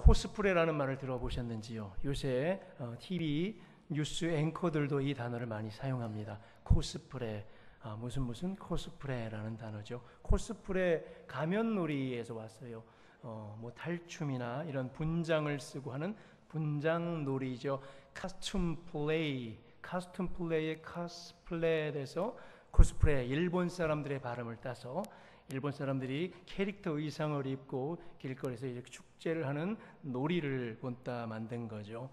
코스프레라는 말을 들어보셨는지요? 요새 TV 뉴스 앵커들도 이 단어를 많이 사용합니다. 코스프레, 무슨 코스프레라는 단어죠. 코스프레 가면놀이에서 왔어요. 뭐 탈춤이나 이런 분장을 쓰고 하는 분장놀이죠. 카스튬 플레이의 카스플레이에서 코스프레, 일본 사람들의 발음을 따서 일본 사람들이 캐릭터 의상을 입고 길거리에서 이렇게 축제를 하는 놀이를 본따 만든 거죠.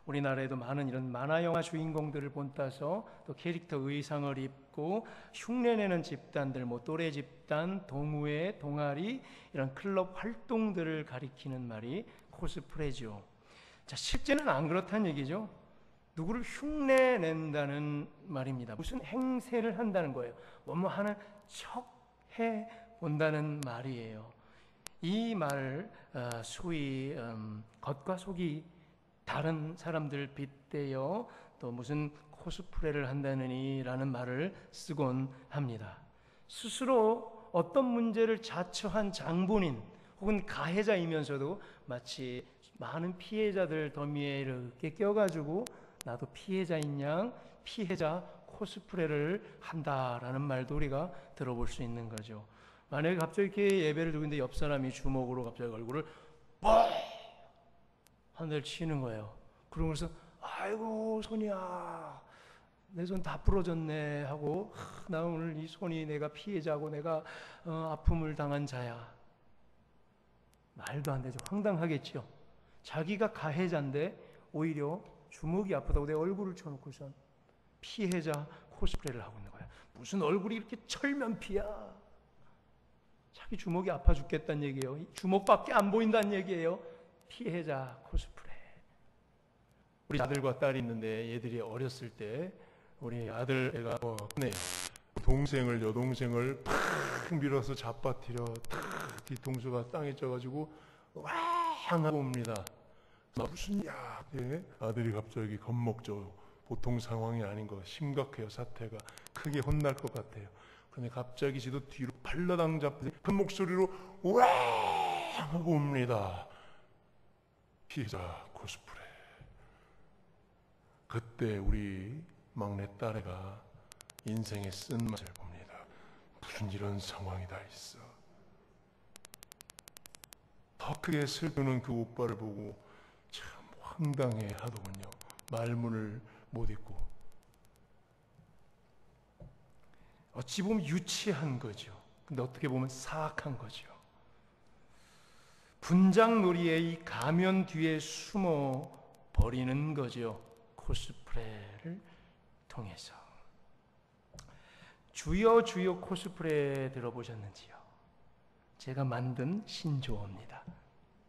우리나라에도 많은 이런 만화 영화 주인공들을 본따서 또 캐릭터 의상을 입고 흉내내는 집단들, 뭐 또래 집단, 동호회, 동아리 이런 클럽 활동들을 가리키는 말이 코스프레죠. 자, 실제는 안 그렇다는 얘기죠. 누구를 흉내낸다는 말입니다. 무슨 행세를 한다는 거예요. 뭐뭐 하는 척 해 본다는 말이에요. 이 말 소위 겉과 속이 다른 사람들 빗대어 또 무슨 코스프레를 한다느니라는 말을 쓰곤 합니다. 스스로 어떤 문제를 자처한 장본인 혹은 가해자이면서도 마치 많은 피해자들 더미에 이렇게 껴가지고 나도 피해자인 양 피해자 코스프레를 한다라는 말도 우리가 들어볼 수 있는 거죠. 만약에 갑자기 이렇게 예배를 드고 있는데 옆 사람이 주먹으로 갑자기 얼굴을 뻑! 한 대를 치는 거예요. 그러면서 아이고 손이야 내 손 다 부러졌네 하고 나 오늘 이 손이 내가 피해자고 내가 아픔을 당한 자야. 말도 안 되죠. 황당하겠죠. 자기가 가해자인데 오히려 주먹이 아프다고 내 얼굴을 쳐놓고선 피해자 코스프레를 하고 있는 거야. 무슨 얼굴이 이렇게 철면피야. 자기 주먹이 아파 죽겠다는 얘기예요. 주먹밖에 안 보인다는 얘기예요. 피해자 코스프레. 우리 아들과 딸이 있는데 얘들이 어렸을 때 우리 아들 애가 동생을 여동생을 팍 밀어서 잡아뜨려 탁 뒤통수가 땅에 쪄가지고 왕 하고 옵니다. 무슨 야 아들이 갑자기 겁먹죠. 보통 상황이 아닌 거 심각해요. 사태가 크게 혼날 것 같아요. 그런데 갑자기 지도 뒤로 발라당 잡더니 큰 목소리로 왕 하고 옵니다. 피해자 코스프레. 그때 우리 막내 딸애가 인생의 쓴맛을 봅니다. 무슨 이런 상황이 다 있어. 더 크게 슬프는 그 오빠를 보고 참 황당해 하더군요. 말문을 못 잇고. 어찌 보면 유치한 거죠. 근데 어떻게 보면 사악한 거죠. 분장놀이의 이 가면 뒤에 숨어 버리는 거죠. 코스프레를 통해서. 주여 주여 코스프레 들어보셨는지요? 제가 만든 신조어입니다.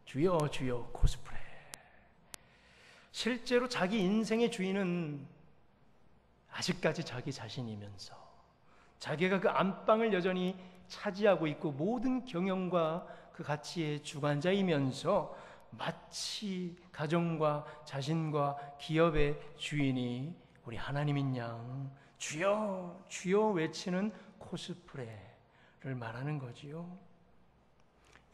주여 주여 코스프레. 실제로 자기 인생의 주인은 아직까지 자기 자신이면서 자기가 그 안방을 여전히 차지하고 있고 모든 경영과 그 가치의 주관자이면서 마치 가정과 자신과 기업의 주인이 우리 하나님인 양 주여 주여 외치는 코스프레를 말하는 거지요.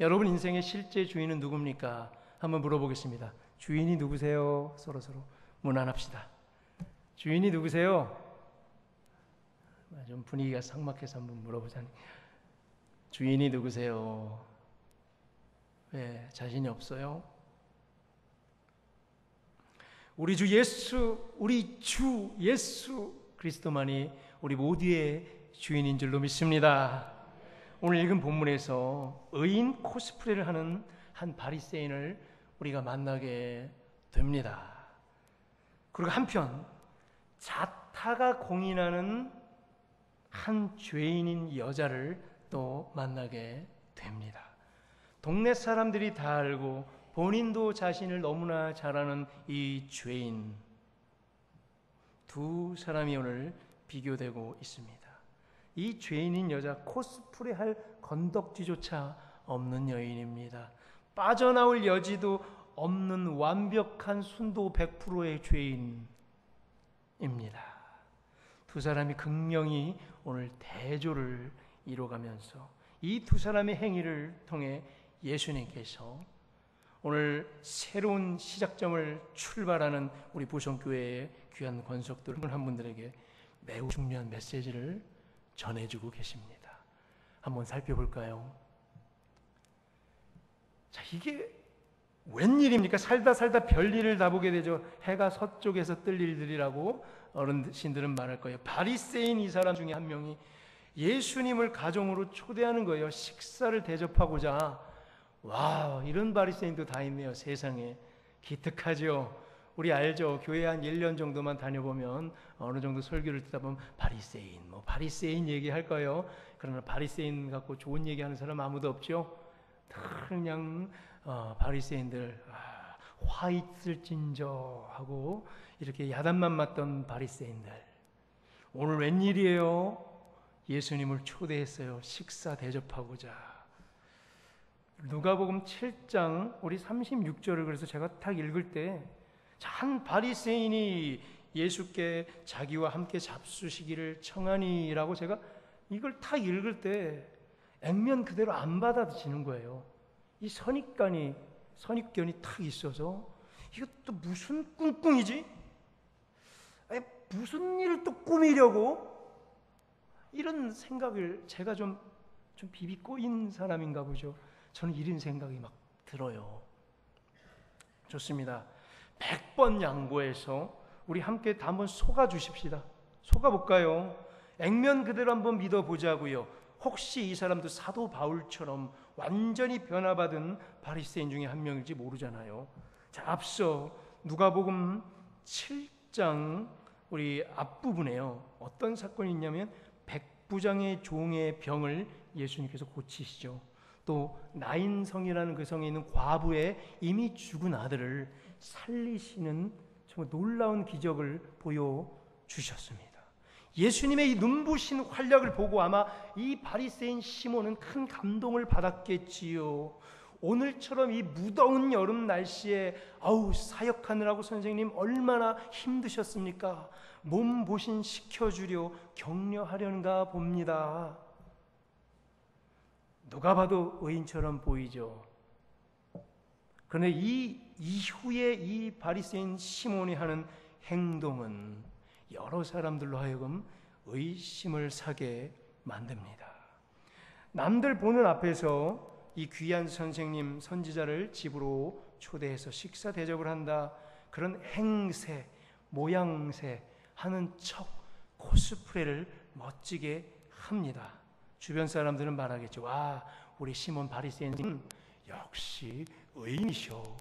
여러분 인생의 실제 주인은 누굽니까? 한번 물어보겠습니다. 주인이 누구세요? 서로서로 문안합시다. 주인이 누구세요? 좀 분위기가 삭막해서 한번 물어보자니. 주인이 누구세요? 왜 자신이 없어요? 우리 주 예수 그리스도만이 우리 모두의 주인인 줄로 믿습니다. 오늘 읽은 본문에서 의인 코스프레를 하는 한 바리새인을 우리가 만나게 됩니다. 그리고 한편 자타가 공인하는 한 죄인인 여자를 또 만나게 됩니다. 동네 사람들이 다 알고 본인도 자신을 너무나 잘 아는 이 죄인, 두 사람이 오늘 비교되고 있습니다. 이 죄인인 여자 코스프레 할 건덕지조차 없는 여인입니다. 빠져나올 여지도 없는 완벽한 순도 100%의 죄인입니다. 두 사람이 극명히 오늘 대조를 이뤄가면서 이 두 사람의 행위를 통해 예수님께서 오늘 새로운 시작점을 출발하는 우리 부성교회의 귀한 권속들 한 분들에게 매우 중요한 메시지를 전해주고 계십니다. 한번 살펴볼까요? 자, 이게 웬일입니까? 살다 별일을 다 보게 되죠. 해가 서쪽에서 뜰 일들이라고 어르신들은 말할 거예요. 바리새인 이 사람 중에 한 명이 예수님을 가정으로 초대하는 거예요. 식사를 대접하고자. 와, 이런 바리새인도 다 있네요. 세상에. 기특하죠. 우리 알죠? 교회 한 1년 정도만 다녀보면 어느 정도 설교를 듣다 보면 바리새인 얘기할 거예요. 그러나 바리새인 갖고 좋은 얘기하는 사람 아무도 없죠. 다 그냥 바리새인들 화 있을진저 하고 이렇게 야단만 맞던 바리새인들. 오늘 웬일이에요? 예수님을 초대했어요. 식사 대접하고자. 누가복음 7장 우리 36절을 그래서 제가 딱 읽을 때 한 바리새인이 예수께 자기와 함께 잡수시기를 청하니라고 제가 이걸 딱 읽을 때 액면 그대로 안 받아지는 거예요. 이 선입견이 탁 있어서 이것도 무슨 꿍꿍이지? 무슨 일을 또 꾸미려고? 이런 생각을 제가 좀 비비 꼬인 사람인가 보죠. 저는 이런 생각이 막 들어요. 좋습니다. 100번 양보해서 우리 함께 다 한번 속아 주십시다. 속아 볼까요? 액면 그대로 한번 믿어 보자고요. 혹시 이 사람도 사도 바울처럼 완전히 변화받은 바리새인 중에 한 명일지 모르잖아요. 자, 앞서 누가복음 7장 우리 앞부분에요. 어떤 사건이 있냐면 백부장의 종의 병을 예수님께서 고치시죠. 또 나인성이라는 그 성에 있는 과부의 이미 죽은 아들을 살리시는 정말 놀라운 기적을 보여주셨습니다. 예수님의 이 눈부신 활약을 보고 아마 이 바리새인 시몬은 큰 감동을 받았겠지요. 오늘처럼 이 무더운 여름 날씨에 사역하느라고 선생님 얼마나 힘드셨습니까? 몸보신 시켜주려 격려하려는가 봅니다. 누가 봐도 의인처럼 보이죠. 그런데 이 이후에 이 바리새인 시몬이 하는 행동은 여러 사람들로 하여금 의심을 사게 만듭니다. 남들 보는 앞에서 이 귀한 선생님 선지자를 집으로 초대해서 식사 대접을 한다. 그런 행세, 모양새 하는 척 코스프레를 멋지게 합니다. 주변 사람들은 말하겠죠. 와, 우리 시몬 바리새인 역시 의인이셔.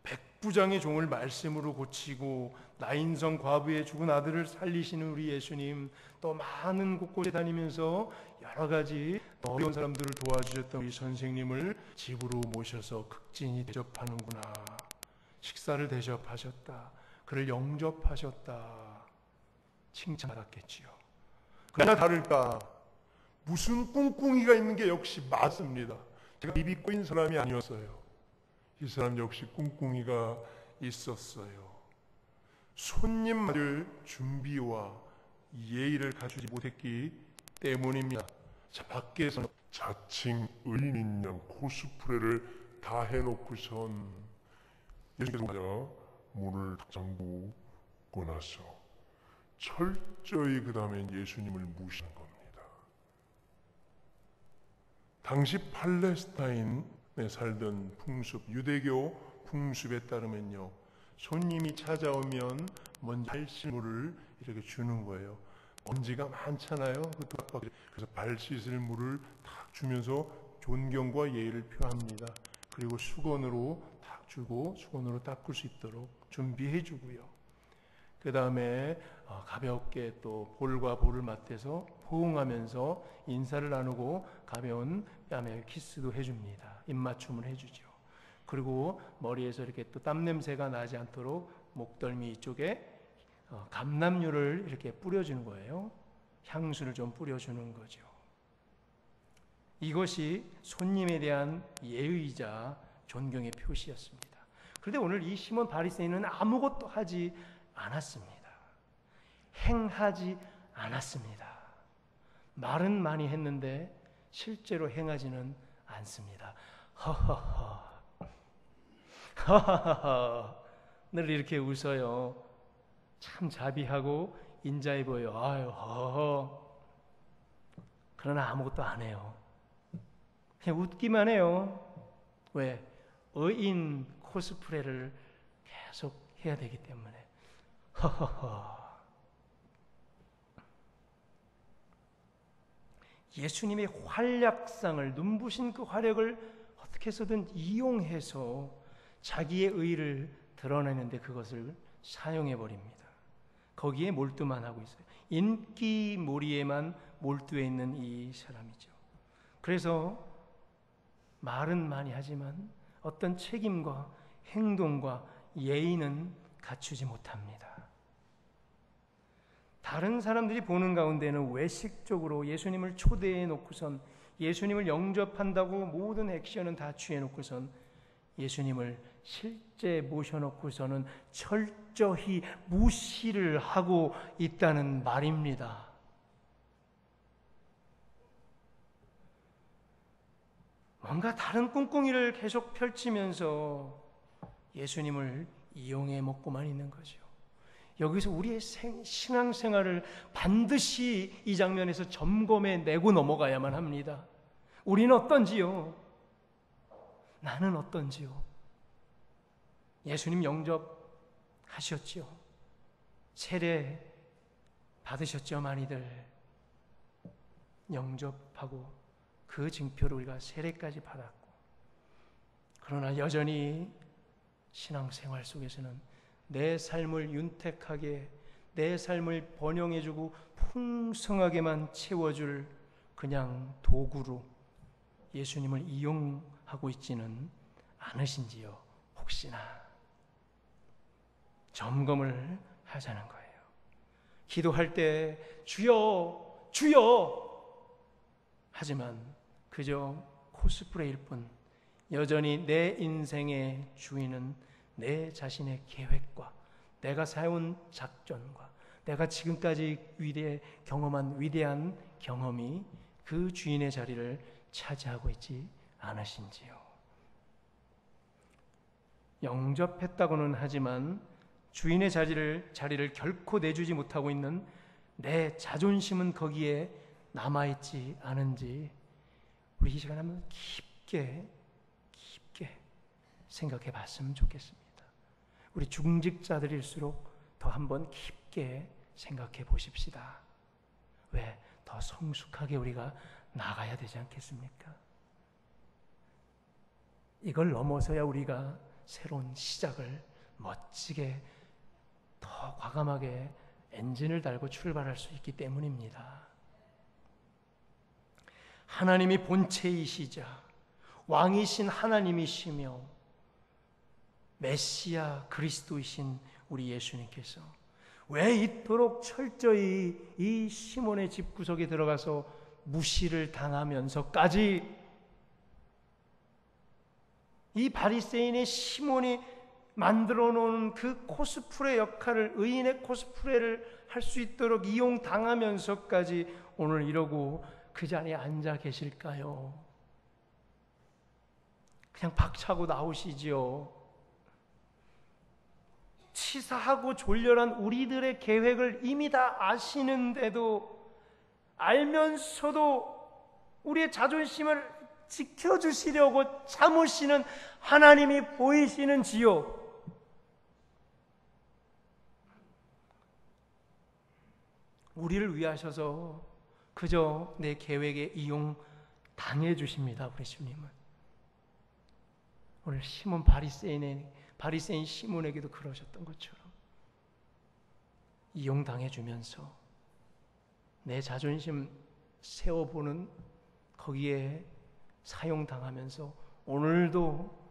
백부장의 종을 말씀으로 고치고 나인성 과부의 죽은 아들을 살리시는 우리 예수님, 또 많은 곳곳에 다니면서 여러 가지 어려운 사람들을 도와주셨던 우리 선생님을 집으로 모셔서 극진히 대접하는구나. 식사를 대접하셨다. 그를 영접하셨다. 칭찬받았겠지요. 그러나 다를까 무슨 꿍꿍이가 있는 게 역시 맞습니다. 제가 비비 꼬인 사람이 아니었어요. 이 사람 역시 꿍꿍이가 있었어요. 손님 맞을 준비와 예의를 갖추지 못했기 때문입니다. 자, 밖에서 자칭 의인인 양 코스프레를 다 해놓고선 예수님께서 문을 잠그고 나서 철저히 그 다음에 예수님을 무시한 겁니다. 당시 팔레스타인에 살던 풍습, 유대교 풍습에 따르면요, 손님이 찾아오면 먼저 발실물을 이렇게 주는 거예요. 먼지가 많잖아요. 그래서 발 씻을 물을 탁 주면서 존경과 예의를 표합니다. 그리고 수건으로 탁 주고 수건으로 닦을 수 있도록 준비해 주고요. 그 다음에 가볍게 또 볼과 볼을 맞대서 호응하면서 인사를 나누고 가벼운 뺨에 키스도 해줍니다. 입맞춤을 해주죠. 그리고 머리에서 이렇게 또 땀 냄새가 나지 않도록 목덜미 쪽에 감람유를 이렇게 뿌려주는 거예요. 향수를 좀 뿌려주는 거죠. 이것이 손님에 대한 예의이자 존경의 표시였습니다. 그런데 오늘 이 시몬 바리새인은 아무것도 하지 않았습니다. 행하지 않았습니다. 말은 많이 했는데 실제로 행하지는 않습니다. 허허허, 하하하하 늘 이렇게 웃어요. 참 자비하고 인자해 보여. 아유, 허허. 그러나 아무것도 안 해요. 그냥 웃기만 해요. 왜? 의인 코스프레를 계속 해야 되기 때문에. 허허허. 예수님의 활약상을, 눈부신 그 활약을 어떻게 해서든 이용해서 자기의 의를 드러내는데 그것을 사용해 버립니다. 거기에 몰두만 하고 있어요. 인기몰이에만 몰두해 있는 이 사람이죠. 그래서 말은 많이 하지만 어떤 책임과 행동과 예의는 갖추지 못합니다. 다른 사람들이 보는 가운데는 외식적으로 예수님을 초대해 놓고선 예수님을 영접한다고 모든 액션은 다 취해 놓고선 예수님을 실제 모셔놓고서는 철저히 무시를 하고 있다는 말입니다. 뭔가 다른 꿍꿍이를 계속 펼치면서 예수님을 이용해 먹고만 있는 거죠. 여기서 우리의 신앙생활을 반드시 이 장면에서 점검해 내고 넘어가야만 합니다. 우리는 어떤지요? 나는 어떤지요? 예수님 영접하셨지요? 세례 받으셨죠? 많이들 영접하고 그 증표를 우리가 세례까지 받았고, 그러나 여전히 신앙생활 속에서는 내 삶을 윤택하게, 내 삶을 번영해주고 풍성하게만 채워줄 그냥 도구로 예수님을 이용하고 있지는 않으신지요? 혹시나 점검을 하자는 거예요. 기도할 때 주여 주여 하지만 그저 코스프레일 뿐, 여전히 내 인생의 주인은 내 자신의 계획과 내가 세운 작전과 내가 지금까지 경험한 위대한 경험이 그 주인의 자리를 차지하고 있지 않으신지요? 영접했다고는 하지만 주인의 자리를 결코 내주지 못하고 있는 내 자존심은 거기에 남아있지 않은지 우리 이 시간에 한번 깊게 생각해 봤으면 좋겠습니다. 우리 중직자들일수록 더 한번 깊게 생각해 보십시다. 왜? 더 성숙하게 우리가 나가야 되지 않겠습니까? 이걸 넘어서야 우리가 새로운 시작을 멋지게 더 과감하게 엔진을 달고 출발할 수 있기 때문입니다. 하나님이 본체이시자 왕이신 하나님이시며 메시아 그리스도이신 우리 예수님께서 왜 이토록 철저히 이 시몬의 집구석에 들어가서 무시를 당하면서까지 이 바리새인의 시몬이 만들어 놓은 그 코스프레 역할을, 의인의 코스프레를 할 수 있도록 이용당하면서까지 오늘 이러고 그 자리에 앉아 계실까요? 그냥 박차고 나오시지요. 치사하고 졸렬한 우리들의 계획을 이미 다 아시는데도, 알면서도 우리의 자존심을 지켜주시려고 참으시는 하나님이 보이시는지요? 우리를 위하셔서 그저 내 계획에 이용 당해 주십니다. 우리 주님은 오늘 시몬 바리새인 시몬에게도 그러셨던 것처럼 이용당해 주면서 내 자존심 세워보는 거기에 사용당하면서 오늘도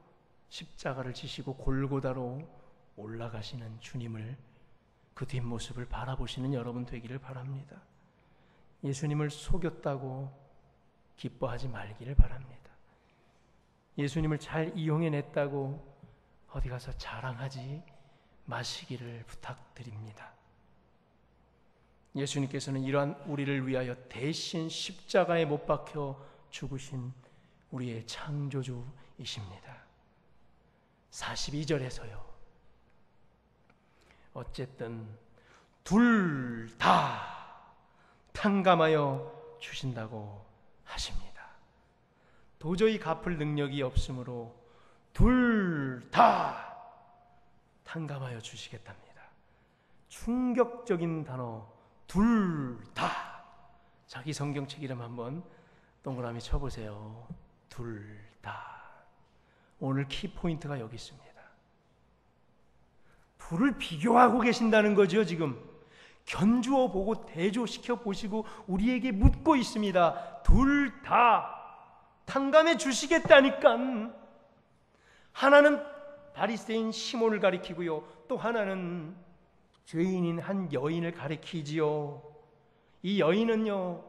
십자가를 지시고 골고다로 올라가시는 주님을, 그 뒷모습을 바라보시는 여러분 되기를 바랍니다. 예수님을 속였다고 기뻐하지 말기를 바랍니다. 예수님을 잘 이용해냈다고 어디 가서 자랑하지 마시기를 부탁드립니다. 예수님께서는 이러한 우리를 위하여 대신 십자가에 못 박혀 죽으신 우리의 창조주이십니다. 42절에서요. 어쨌든 둘 다 탕감하여 주신다고 하십니다. 도저히 갚을 능력이 없으므로 둘 다 탕감하여 주시겠답니다. 충격적인 단어, 둘 다. 자기 성경책 이름 한번 동그라미 쳐보세요. 둘 다. 오늘 키포인트가 여기 있습니다. 둘을 비교하고 계신다는 거죠. 지금 견주어 보고 대조시켜 보시고 우리에게 묻고 있습니다. 둘 다 탕감해 주시겠다니까. 하나는 바리새인 시몬을 가리키고요, 또 하나는 죄인인 한 여인을 가리키지요. 이 여인은요,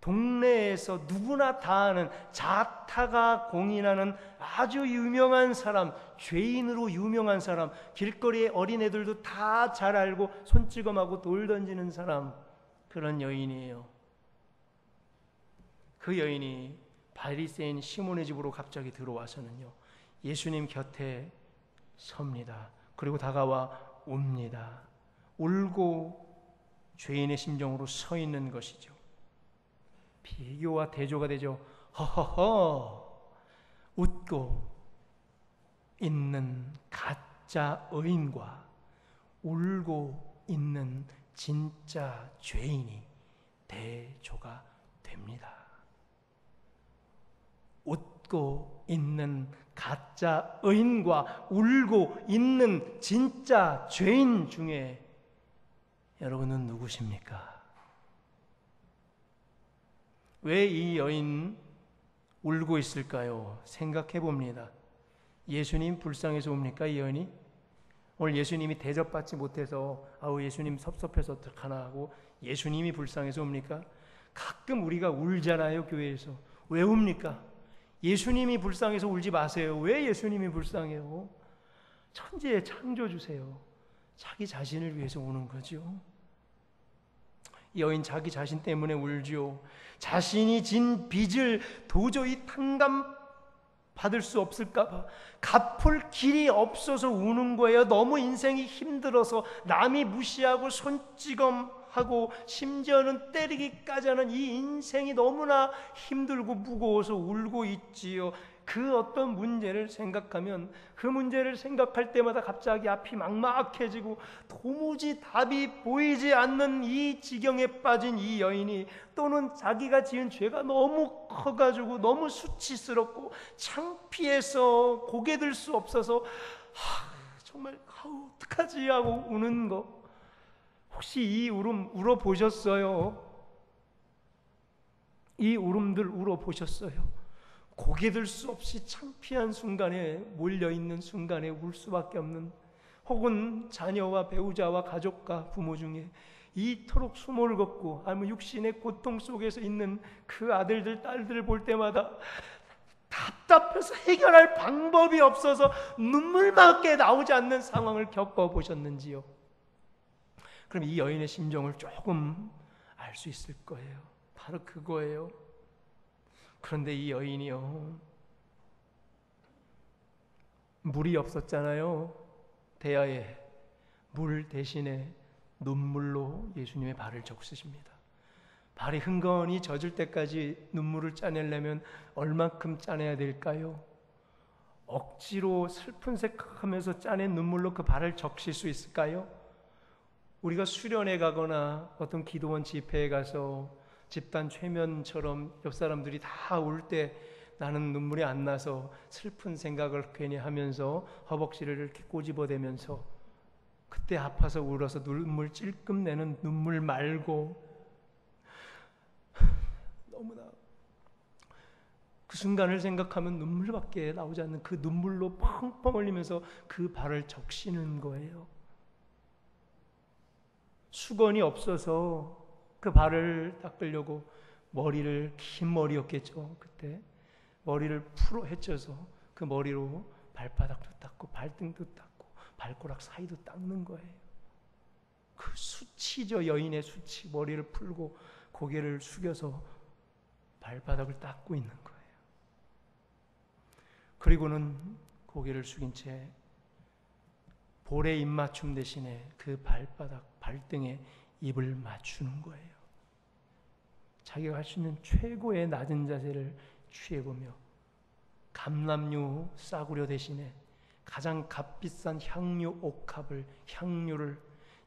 동네에서 누구나 다 아는 자타가 공인하는 아주 유명한 사람, 죄인으로 유명한 사람, 길거리의 어린애들도 다 잘 알고 손찌검하고 돌 던지는 사람, 그런 여인이에요. 그 여인이 바리새인 시몬의 집으로 갑자기 들어와서는요, 예수님 곁에 섭니다. 그리고 다가와 웁니다. 울고 죄인의 심정으로 서 있는 것이죠. 비교와 대조가 되죠. 허허허, 웃고 있는 가짜 의인과 울고 있는 진짜 죄인이 대조가 됩니다. 웃고 있는 가짜 의인과 울고 있는 진짜 죄인 중에 여러분은 누구십니까? 왜 이 여인 울고 있을까요? 생각해 봅니다. 예수님 불쌍해서 옵니까, 이 여인이? 오늘 예수님이 대접받지 못해서 아우 예수님 섭섭해서 어떡하나 하고 예수님이 불쌍해서 옵니까? 가끔 우리가 울잖아요, 교회에서. 왜 웁니까? 예수님이 불쌍해서 울지 마세요. 왜 예수님이 불쌍해요? 천지의 창조주세요. 자기 자신을 위해서 우는 거죠. 이 여인 자기 자신 때문에 울지요. 자신이 진 빚을 도저히 탕감 받을 수 없을까 봐, 갚을 길이 없어서 우는 거예요. 너무 인생이 힘들어서 남이 무시하고 손찌검하고 심지어는 때리기까지 하는 이 인생이 너무나 힘들고 무거워서 울고 있지요. 그 어떤 문제를 생각하면 그 문제를 생각할 때마다 갑자기 앞이 막막해지고 도무지 답이 보이지 않는 이 지경에 빠진 이 여인이, 또는 자기가 지은 죄가 너무 커가지고 너무 수치스럽고 창피해서 고개 들 수 없어서 정말 어떡하지 하고 우는 거, 혹시 이 울음 울어보셨어요? 이 울음들 울어보셨어요? 고개 들 수 없이 창피한 순간에, 몰려있는 순간에 울 수밖에 없는, 혹은 자녀와 배우자와 가족과 부모 중에 이토록 수모를 걷고 아니면 육신의 고통 속에서 있는 그 아들들 딸들을 볼 때마다 답답해서 해결할 방법이 없어서 눈물밖에 나오지 않는 상황을 겪어보셨는지요? 그럼 이 여인의 심정을 조금 알 수 있을 거예요. 바로 그거예요. 그런데 이 여인이요, 물이 없었잖아요. 대야에 물 대신에 눈물로 예수님의 발을 적시십니다. 발이 흥건히 젖을 때까지 눈물을 짜내려면 얼만큼 짜내야 될까요? 억지로 슬픈 색하면서 짜낸 눈물로 그 발을 적실 수 있을까요? 우리가 수련회 가거나 어떤 기도원 집회에 가서 집단 최면처럼 옆 사람들이 다 울 때 나는 눈물이 안 나서 슬픈 생각을 괜히 하면서 허벅지를 이렇게 꼬집어대면서 그때 아파서 울어서 눈물 찔끔 내는 눈물 말고, 너무나 그 순간을 생각하면 눈물밖에 나오지 않는 그 눈물로 펑펑 흘리면서 그 발을 적시는 거예요. 수건이 없어서 그 발을 닦으려고 머리를, 긴 머리였겠죠. 그때 머리를 풀어 헤쳐서 그 머리로 발바닥도 닦고 발등도 닦고 발가락 사이도 닦는 거예요. 그 수치죠. 여인의 수치. 머리를 풀고 고개를 숙여서 발바닥을 닦고 있는 거예요. 그리고는 고개를 숙인 채 볼에 입맞춤 대신에 그 발바닥, 발등에 입을 맞추는 거예요. 자기가 할 수 있는 최고의 낮은 자세를 취해보며 감람류 싸구려 대신에 가장 값비싼 향유 옥합을, 향유를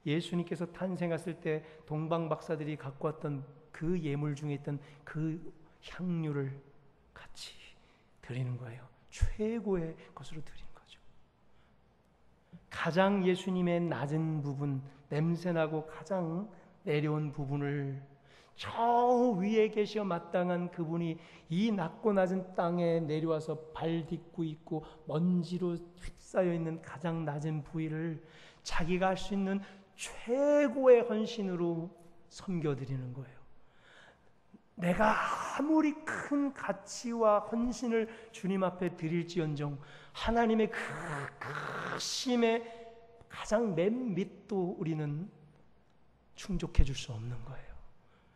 예수님께서 탄생했을 때 동방 박사들이 갖고 왔던 그 예물 중에 있던 그 향유를 같이 드리는 거예요. 최고의 것으로 드리는 거죠. 가장 예수님의 낮은 부분, 냄새나고 가장 내려온 부분을 저 위에 계셔 마땅한 그분이 이 낮고 낮은 땅에 내려와서 발 딛고 있고 먼지로 휩싸여 있는 가장 낮은 부위를 자기가 할 수 있는 최고의 헌신으로 섬겨드리는 거예요. 내가 아무리 큰 가치와 헌신을 주님 앞에 드릴지언정 하나님의 그 크심의 가장 맨 밑도 우리는 충족해 줄 수 없는 거예요.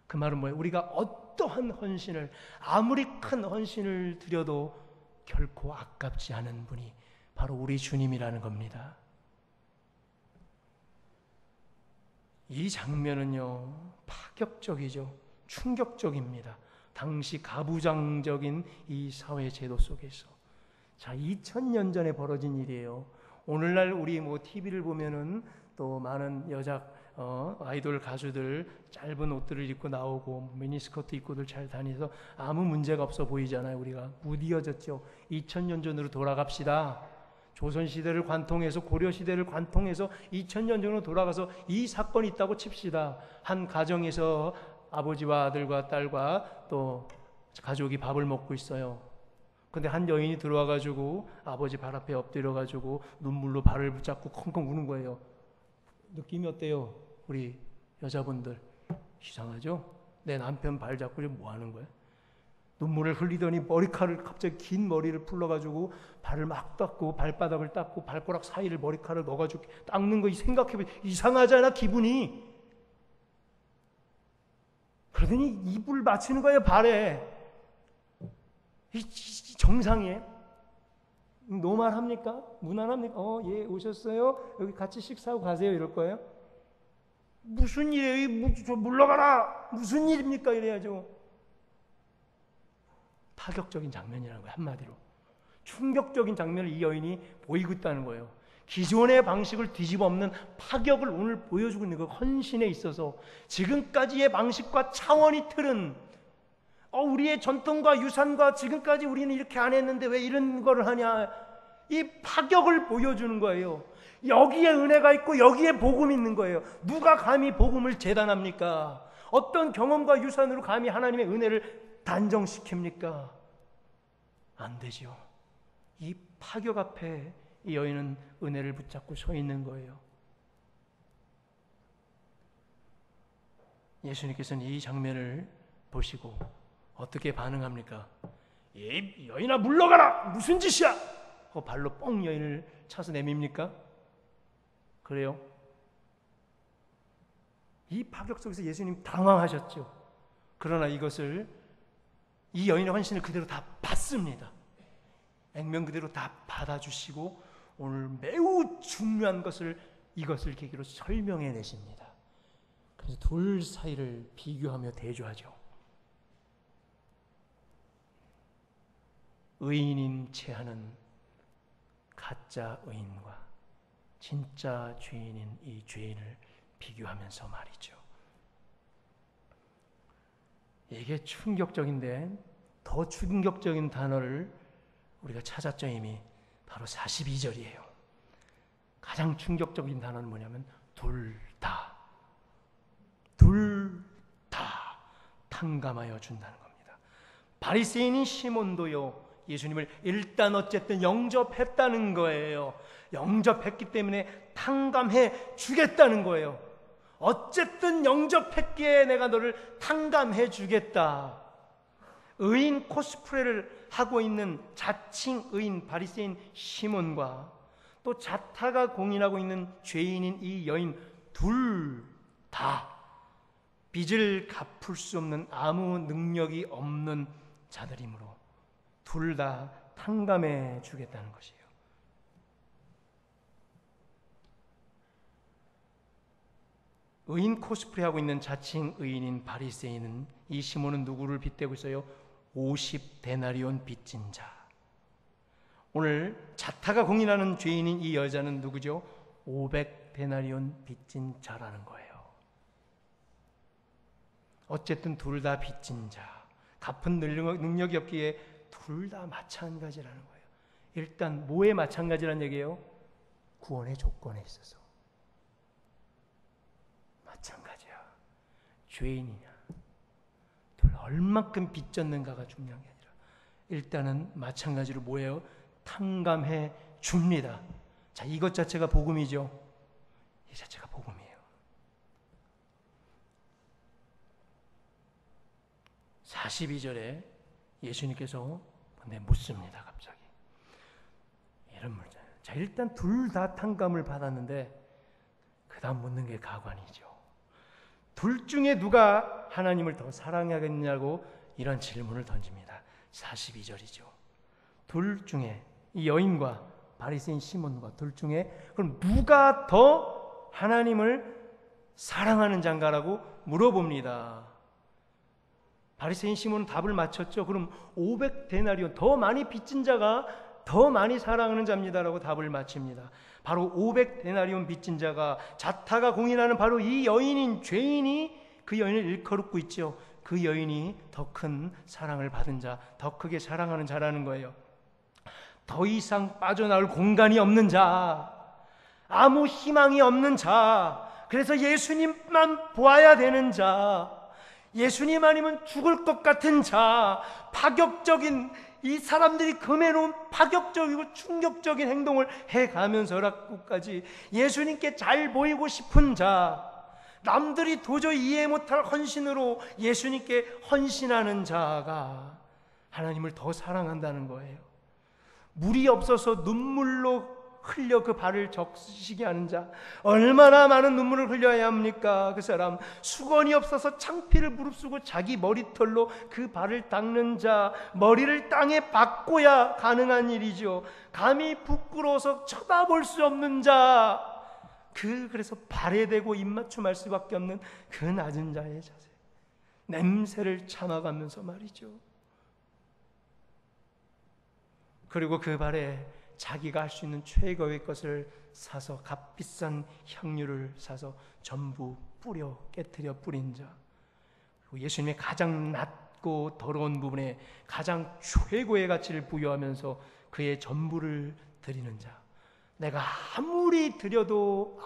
그 말은 뭐예요? 우리가 어떠한 헌신을, 아무리 큰 헌신을 드려도 결코 아깝지 않은 분이 바로 우리 주님이라는 겁니다. 이 장면은요, 파격적이죠. 충격적입니다. 당시 가부장적인 이 사회 제도 속에서. 자, 2000년 전에 벌어진 일이에요. 오늘날 우리 TV를 보면은 또 많은 여자 아이돌 가수들 짧은 옷들을 입고 나오고 미니스커트 입고들 잘 다니서 아무 문제가 없어 보이잖아요. 우리가 무디어졌죠. 2000년 전으로 돌아갑시다. 조선시대를 관통해서 고려시대를 관통해서 2000년 전으로 돌아가서 이 사건이 있다고 칩시다. 한 가정에서 아버지와 아들과 딸과 또 가족이 밥을 먹고 있어요. 근데 한 여인이 들어와가지고 아버지 발 앞에 엎드려가지고 눈물로 발을 붙잡고 콩콩 우는 거예요. 느낌이 어때요? 우리 여자분들 이상하죠? 내 남편 발 잡고 뭐 하는 거야? 눈물을 흘리더니 머리카락을 갑자기 긴 머리를 풀러가지고 발을 막 닦고 발바닥을 닦고 발가락 사이를 머리카락을 넣어가지고 닦는 거 생각해보면 이상하잖아 기분이. 그러더니 입을 맞추는 거예요 발에. 이 정상이에요? 노말합니까? 무난합니까? 예 오셨어요? 여기 같이 식사하고 가세요 이럴 거예요? 무슨 일이에요? 저 물러가라! 무슨 일입니까? 이래야죠. 파격적인 장면이라는 거예요. 한마디로 충격적인 장면을 이 여인이 보이고 있다는 거예요. 기존의 방식을 뒤집어 엎는 파격을 오늘 보여주고 있는 그 헌신에 있어서 지금까지의 방식과 차원이 틀은 우리의 전통과 유산과 지금까지 우리는 이렇게 안 했는데 왜 이런 거를 하냐, 이 파격을 보여주는 거예요. 여기에 은혜가 있고 여기에 복음이 있는 거예요. 누가 감히 복음을 재단합니까? 어떤 경험과 유산으로 감히 하나님의 은혜를 단정시킵니까? 안 되죠. 이 파격 앞에 이 여인은 은혜를 붙잡고 서 있는 거예요. 예수님께서는 이 장면을 보시고 어떻게 반응합니까? 이 여인아 물러가라! 무슨 짓이야? 발로 뻥 여인을 차서 내밉니까? 그래요? 이 파격 속에서 예수님 당황하셨죠. 그러나 이것을 이 여인의 헌신을 그대로 다 받습니다. 액면 그대로 다 받아주시고 오늘 매우 중요한 것을 이것을 계기로 설명해 내십니다. 그래서 둘 사이를 비교하며 대조하죠. 의인인 체하는 가짜 의인과 진짜 죄인인 이 죄인을 비교하면서 말이죠. 이게 충격적인데 더 충격적인 단어를 우리가 찾았죠. 이미 바로 42절이에요. 가장 충격적인 단어는 뭐냐면 둘 다 탕감하여 준다는 겁니다. 바리새인인 시몬도요 예수님을 일단 어쨌든 영접했다는 거예요. 영접했기 때문에 탕감해 주겠다는 거예요. 어쨌든 영접했기에 내가 너를 탕감해 주겠다. 의인 코스프레를 하고 있는 자칭 의인 바리새인 시몬과 또 자타가 공인하고 있는 죄인인 이 여인 둘 다 빚을 갚을 수 없는 아무 능력이 없는 자들이므로 둘 다 탕감해 주겠다는 것이에요. 의인 코스프레하고 있는 자칭 의인인 바리새인은 이 시몬은 누구를 빗대고 있어요? 50데나리온 빚진 자. 오늘 자타가 공인하는 죄인인 이 여자는 누구죠? 500데나리온 빚진 자라는 거예요. 어쨌든 둘 다 빚진 자, 갚은 능력이 없기에 둘 다 마찬가지라는 거예요. 일단 뭐에 마찬가지란 얘기예요? 구원의 조건에 있어서 마찬가지야. 죄인이냐, 둘 얼만큼 빚졌는가가 중요한 게 아니라 일단은 마찬가지로 뭐예요? 탕감해 줍니다. 자, 이것 자체가 복음이죠. 이 자체가 복음이에요. 42절에 예수님께서 묻습니다. 갑자기 이런 문제. 자, 일단 둘 다 탕감을 받았는데 그 다음 묻는 게 가관이죠. 둘 중에 누가 하나님을 더 사랑하겠냐고 이런 질문을 던집니다. 42절이죠. 둘 중에 이 여인과 바리새인 시몬과 둘 중에 그럼 누가 더 하나님을 사랑하는 자인가라고 물어봅니다. 바리새인 시몬은 답을 맞췄죠. 그럼 500데나리온 더 많이 빚진 자가 더 많이 사랑하는 자입니다라고 답을 마칩니다. 바로 500데나리온 빚진 자가 자타가 공인하는 바로 이 여인인 죄인이 그 여인을 일컬고 있죠. 그 여인이 더 큰 사랑을 받은 자, 더 크게 사랑하는 자라는 거예요. 더 이상 빠져나올 공간이 없는 자, 아무 희망이 없는 자, 그래서 예수님만 보아야 되는 자, 예수님 아니면 죽을 것 같은 자, 파격적인 이 사람들이 금해놓은 파격적이고 충격적인 행동을 해가면서라고까지 예수님께 잘 보이고 싶은 자, 남들이 도저히 이해 못할 헌신으로 예수님께 헌신하는 자가 하나님을 더 사랑한다는 거예요. 물이 없어서 눈물로 흘려 그 발을 적시게 하는 자, 얼마나 많은 눈물을 흘려야 합니까? 그 사람 수건이 없어서 창피를 무릅쓰고 자기 머리털로 그 발을 닦는 자, 머리를 땅에 박고야 가능한 일이죠. 감히 부끄러워서 쳐다볼 수 없는 자, 그래서 발에 대고 입맞춤할 수밖에 없는 그 낮은 자의 자세, 냄새를 참아가면서 말이죠. 그리고 그 발에 자기가 할 수 있는 최고의 것을 사서 값비싼 향유를 사서 전부 뿌려 깨뜨려 뿌린 자, 그리고 예수님의 가장 낮고 더러운 부분에 가장 최고의 가치를 부여하면서 그의 전부를 드리는 자, 내가 아무리 드려도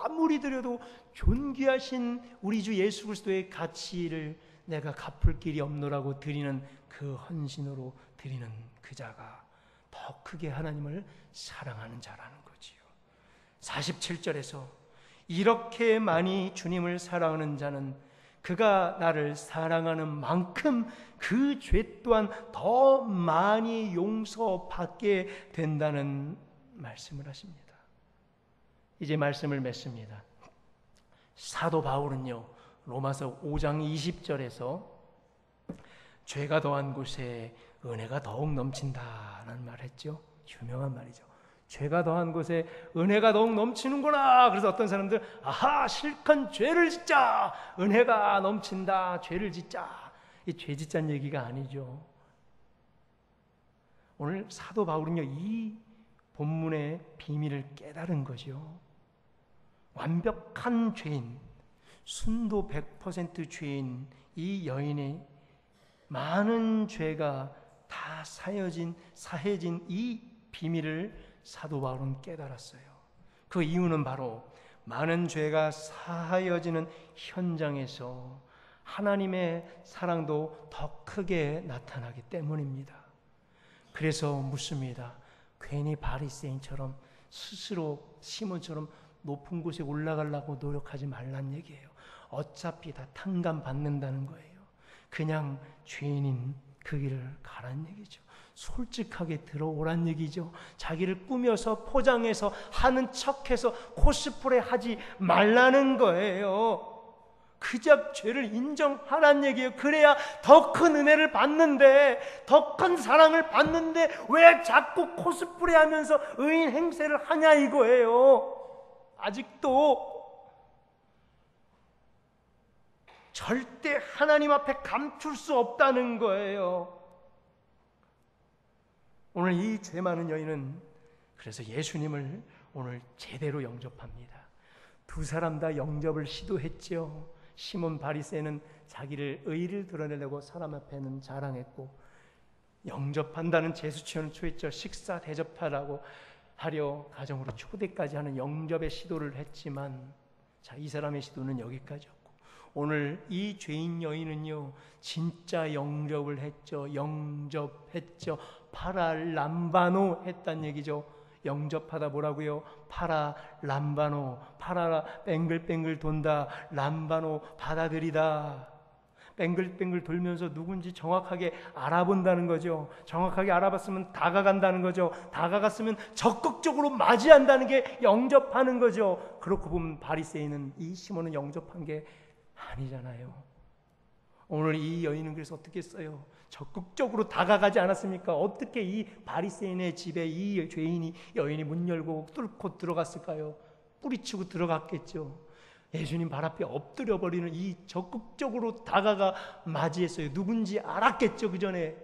존귀하신 우리 주 예수 그리스도의 가치를 내가 갚을 길이 없노라고 드리는 그 헌신으로 드리는 그 자가 더 크게 하나님을 사랑하는 자라는 거지요. 47절에서 이렇게 많이 주님을 사랑하는 자는 그가 나를 사랑하는 만큼 그 죄 또한 더 많이 용서받게 된다는 말씀을 하십니다. 이제 말씀을 맺습니다. 사도 바울은요, 로마서 5장 20절에서 죄가 더한 곳에 은혜가 더욱 넘친다라는 말을 했죠. 유명한 말이죠. 죄가 더한 곳에 은혜가 더욱 넘치는구나. 그래서 어떤 사람들, 아하, 실컷 죄를 짓자, 은혜가 넘친다, 죄를 짓자. 이 죄 짓자는 얘기가 아니죠. 오늘 사도 바울은요, 이 본문의 비밀을 깨달은 거죠. 완벽한 죄인, 순도 100% 죄인 이 여인의 많은 죄가 다 사해진 이 비밀을 사도 바울은 깨달았어요. 그 이유는 바로 많은 죄가 사하여지는 현장에서 하나님의 사랑도 더 크게 나타나기 때문입니다. 그래서 묻습니다. 괜히 바리새인처럼 스스로 시몬처럼 높은 곳에 올라가려고 노력하지 말란 얘기예요. 어차피 다 탕감받는다는 거예요. 그냥 죄인인 그 길을 가란 얘기죠. 솔직하게 들어오란 얘기죠. 자기를 꾸며서 포장해서 하는 척해서 코스프레 하지 말라는 거예요. 그저 죄를 인정하란 얘기예요. 그래야 더 큰 은혜를 받는데, 더 큰 사랑을 받는데 왜 자꾸 코스프레 하면서 의인 행세를 하냐 이거예요. 아직도 절대 하나님 앞에 감출 수 없다는 거예요. 오늘 이 죄 많은 여인은 그래서 예수님을 오늘 제대로 영접합니다. 두 사람 다 영접을 시도했죠. 시몬 바리새인은 자기를 의를 드러내려고 사람 앞에는 자랑했고, 영접한다는 제수처는 초했죠. 식사 대접하라고 하려 가정으로 초대까지 하는 영접의 시도를 했지만, 자, 이 사람의 시도는 여기까지였고, 오늘 이 죄인 여인은요 진짜 영접을 했죠. 영접했죠. 파랄람바노 했단 얘기죠. 영접하다 뭐라고요? 파라람바노, 파라 뱅글뱅글 돈다, 람바노 받아들이다. 뱅글뱅글 돌면서 누군지 정확하게 알아본다는 거죠. 정확하게 알아봤으면 다가간다는 거죠. 다가갔으면 적극적으로 맞이한다는 게 영접하는 거죠. 그렇고 보면 바리새인은, 이 시몬은 영접한 게 아니잖아요. 오늘 이 여인은 그래서 어떻게 했어요? 적극적으로 다가가지 않았습니까? 어떻게 이 바리새인의 집에 이 여인이 문 열고 뚫고 들어갔을까요? 뿌리치고 들어갔겠죠. 예수님 발 앞에 엎드려 버리는 이 적극적으로 다가가 맞이했어요. 누군지 알았겠죠. 그 전에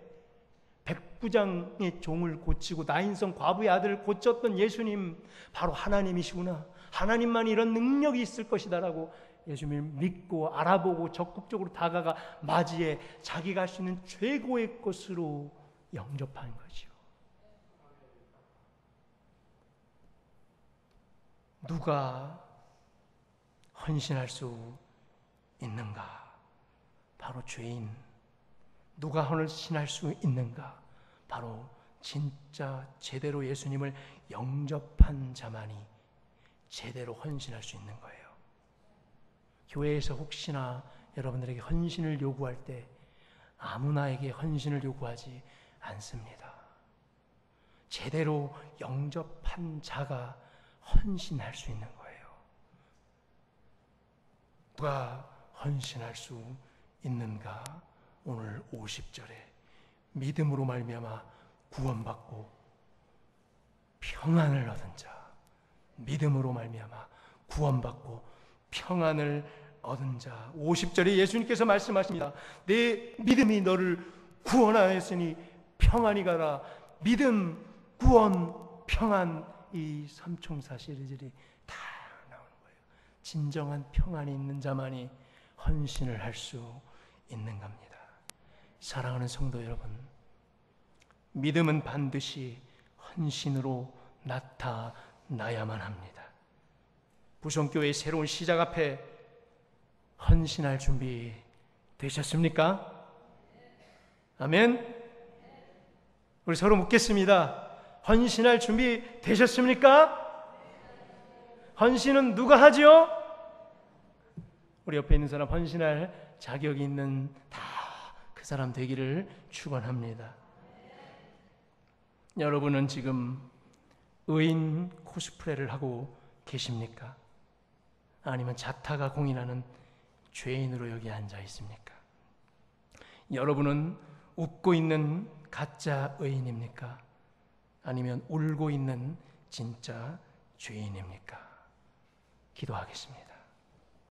백부장의 종을 고치고 나인성 과부의 아들을 고쳤던 예수님, 바로 하나님이시구나. 하나님만이 이런 능력이 있을 것이다라고 예수님을 믿고 알아보고 적극적으로 다가가 맞이해 자기가 할 수 있는 최고의 것으로 영접하는 거죠. 누가 헌신할 수 있는가? 바로 죄인. 누가 헌신할 수 있는가? 바로 진짜 제대로 예수님을 영접한 자만이 제대로 헌신할 수 있는 거예요. 교회에서 혹시나 여러분들에게 헌신을 요구할 때 아무나에게 헌신을 요구하지 않습니다. 제대로 영접한 자가 헌신할 수 있는 거예요. 누가 헌신할 수 있는가? 오늘 50절에 믿음으로 말미암아 구원받고 평안을 얻은 자, 믿음으로 말미암아 구원받고 평안을 얻은 자. 50절에 예수님께서 말씀하십니다. 내 믿음이 너를 구원하였으니 평안히 가라. 믿음, 구원, 평안, 이 삼총사 시리즈들이 다 나오는 거예요. 진정한 평안이 있는 자만이 헌신을 할 수 있는 겁니다. 사랑하는 성도 여러분, 믿음은 반드시 헌신으로 나타나야만 합니다. 부성교회의 새로운 시작 앞에 헌신할 준비 되셨습니까? 아멘. 우리 서로 묻겠습니다. 헌신할 준비 되셨습니까? 헌신은 누가 하죠? 우리 옆에 있는 사람 헌신할 자격이 있는 다 그 사람 되기를 축원합니다. 여러분은 지금 의인 코스프레를 하고 계십니까? 아니면 자타가 공인하는 죄인으로 여기 앉아 있습니까? 여러분은 웃고 있는 가짜 의인입니까? 아니면 울고 있는 진짜 죄인입니까? 기도하겠습니다.